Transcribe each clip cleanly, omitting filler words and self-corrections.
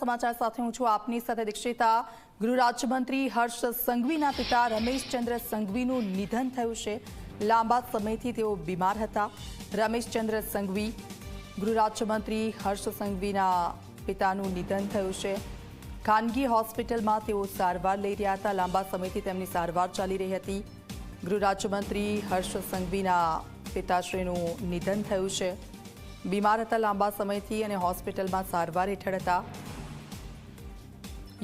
સમાચાર સાથે હું છું આપની સાથે દીક્ષિતા। ગૃહ રાજ્યમંત્રી હર્ષ સંઘવીના પિતા રમેશચંદ્ર સંઘવીનું નિધન થયું છે। લાંબા સમયથી તેઓ બીમાર હતા। રમેશચંદ્ર સંઘવી ગૃહ રાજ્યમંત્રી હર્ષ સંઘવીના પિતાનું નિધન થયું છે। ખાનગી હોસ્પિટલમાં તેઓ સારવાર લઈ રહ્યા હતા। લાંબા સમયથી તેમની સારવાર ચાલી રહી હતી। ગૃહ રાજ્યમંત્રી હર્ષ સંઘવીના પિતાશ્રીનું નિધન થયું છે। બીમાર હતા લાંબા સમયથી અને હોસ્પિટલમાં સારવાર હેઠળ હતા।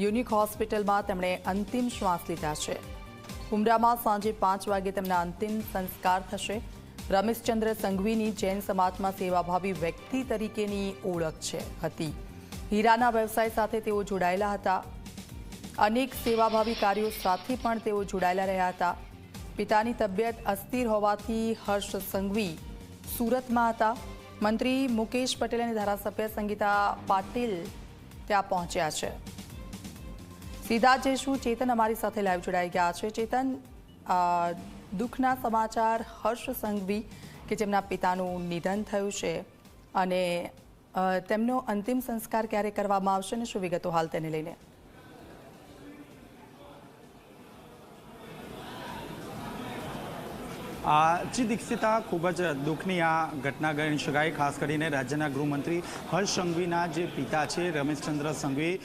યુનિક હોસ્પિટલમાં તેમણે અંતિમ શ્વાસ લીધા છે। ઉમરામાં સાંજે 5 વાગે તેમના અંતિમ સંસ્કાર થશે। રમેશચંદ્ર સંઘવીની જૈન સમાજમાં સેવાભાવી વ્યક્તિ તરીકેની ઓળખ હતી। હીરાના વ્યવસાય સાથે તેઓ જોડાયેલા હતા। અનેક સેવાભાવી કાર્યો સાથે પણ તેઓ જોડાયેલા રહ્યા હતા। પિતાની તબિયત અસ્થિર હોવાથી હર્ષ સંઘવી સુરતમાં હતા। મંત્રી મુકેશ પટેલ અને ધારાસભ્ય સંગીતા પાટીલ ત્યાં પહોંચ્યા છે। સીધા જઈશું, ચેતન અમારી સાથે લાઈવ જોડાઈ ગયા છે। ચેતન, દુઃખના સમાચાર હર્ષ સંઘવી કે જેમના પિતાનું નિધન થયું છે અને તેમનો અંતિમ સંસ્કાર ક્યારે કરવામાં આવશે અને શું વિગતો હાલ તેને લઈને? જી દીક્ષિતા, ખૂબ જ દુઃખની આ ઘટના ગણી શકાય। ખાસ કરીને રાજ્યના ગૃહમંત્રી હર્ષ સંઘવીના જે પિતા છે રમેશચંદ્ર સંઘવી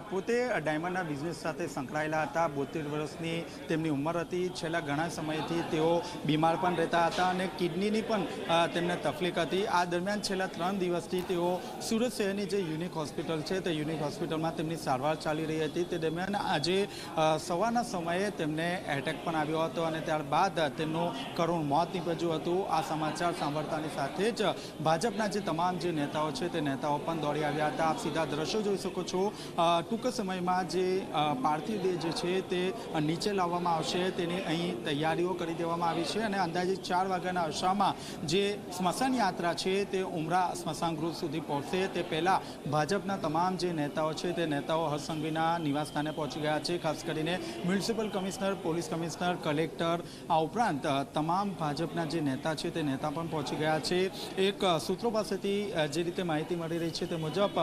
પોતે ડાયમંડના બિઝનેસ સાથે સંકળાયેલા હતા। 72 વર્ષની તેમની ઉંમર હતી। છેલ્લા ઘણા સમયથી તેઓ બીમાર પણ રહેતા હતા અને કિડનીની પણ તેમને તકલીફ હતી। આ દરમિયાન છેલ્લા 3 દિવસથી તેઓ સુરત શહેરની જે યુનિક હોસ્પિટલ છે તે યુનિક હોસ્પિટલમાં તેમની સારવાર ચાલી રહી હતી। તે દરમિયાન આજે સવારના સમયે તેમને એટેક પણ આવ્યો હતો અને ત્યારબાદ તેમનું કરુણ મોત નીપજ્યું હતું। આ સમાચાર સાંભળતાની સાથે જ ભાજપના જે તમામ જે નેતાઓ છે તે નેતાઓ પણ દોડી આવ્યા હતા। આપ સીધા દ્રશ્યો જોઈ શકો છો। ટૂંક સમયમાં જે પાર્થિવ દેહ જે છે તે નીચે લાવવામાં આવશે તેની અહીં તૈયારીઓ કરી દેવામાં આવી છે અને અંદાજે 4 વાગ્યાના અરસામાં જે સ્મશાન યાત્રા છે તે ઉમરા સ્મશાન ગૃહ સુધી પહોંચશે। તે પહેલાં ભાજપના તમામ જે નેતાઓ છે તે નેતાઓ હર્ષ સંઘવીના નિવાસસ્થાને પહોંચી ગયા છે। ખાસ કરીને municipal commissioner, police commissioner, collector, આ ઉપરાંત તમામ ભાજપના જે નેતા છે તે નેતા પણ પહોંચી ગયા છે। એક સૂત્રો પાસેથી જે રીતે માહિતી મળી રહી છે તે મુજબ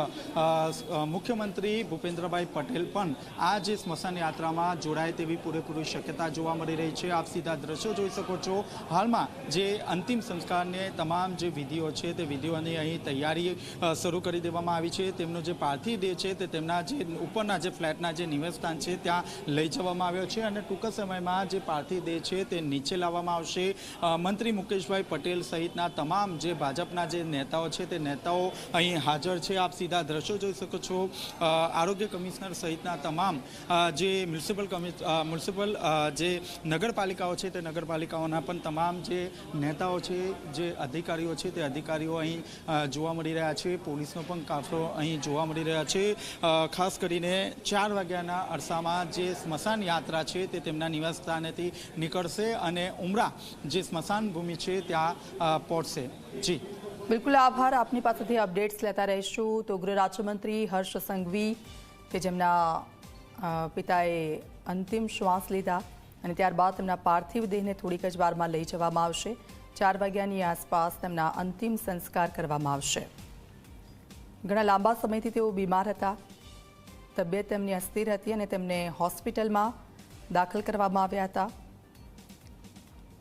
મુખ્યમંત્રી ભૂપેન્દ્રભાઈ પટેલ પણ આ જે સ્મશાન યાત્રામાં જોડાય તેવી પૂરેપૂરી શક્યતા જોવા મળી રહી છે। આપ સીધા દ્રશ્યો જોઈ શકો છો। હાલમાં જે અંતિમ સંસ્કારને તમામ જે વિધિઓ છે તે વિધિઓની અહીં તૈયારી શરૂ કરી દેવામાં આવી છે। તેમનો જે પાર્થિવ દેહ છે તે તેમના જે ઉપરના જે ફ્લેટના જે નિવાસસ્થાન છે ત્યાં લઈ જવામાં આવ્યો છે અને ટૂંક સમયમાં જે પાર્થિવ દેહ છે તે નીચે લાવવામાં આવશે। મંત્રી મુકેશભાઈ પટેલ સહિતના તમામ જે ભાજપના જે નેતાઓ છે તે નેતાઓ અહીં હાજર છે। આપ સીધા દ્રશ્યો જોઈ શકો છો। આરોગ્ય કમિશનર સહિતના તમામ જે મ્યુનિસિપલ જે નગરપાલિકાઓ છે તે નગરપાલિકાઓના પણ તમામ જે નેતાઓ છે, જે અધિકારીઓ છે તે અધિકારીઓ અહીં જોવા મળી રહ્યા છે। પોલીસનો પણ કાફલો અહીં જોવા મળી રહ્યા છે। ખાસ કરીને 4 વાગ્યાના અરસામાં જે સ્મશાન યાત્રા છે તે તેમના નિવાસ સ્થાનેથી નીકળશે અને ઉમરા જે સ્મશાન ભૂમિ છે ત્યાં પહોંચશે। જી બિલકુલ, આભાર। આપની પાસેથી અપડેટ્સ લેતા રહીશું। તો ગૃહ રાજ્યમંત્રી હર્ષ સંઘવી કે જેમના પિતાએ અંતિમ શ્વાસ લીધા અને ત્યારબાદ તેમના પાર્થિવ દેહને થોડીક જ વારમાં લઈ જવામાં આવશે। 4 વાગ્યાની આસપાસ તેમના અંતિમ સંસ્કાર કરવામાં આવશે। ઘણા લાંબા સમયથી તેઓ બીમાર હતા। તબિયત તેમની અસ્થિર હતી અને તેમને હોસ્પિટલમાં દાખલ કરવામાં આવ્યા હતા।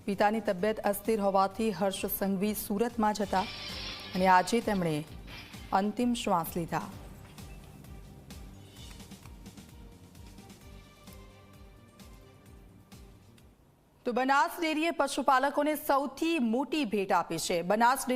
પિતાની તબિયત અસ્થિર હોવાથી હર્ષ સંઘવી સુરતમાં જ હતા અને આજે તેમણે અંતિમ શ્વાસ લીધા। તો બનાસ ડેરીએ પશુપાલકોને સૌથી મોટી ભેટ આપી છે। બનાસ ડેરી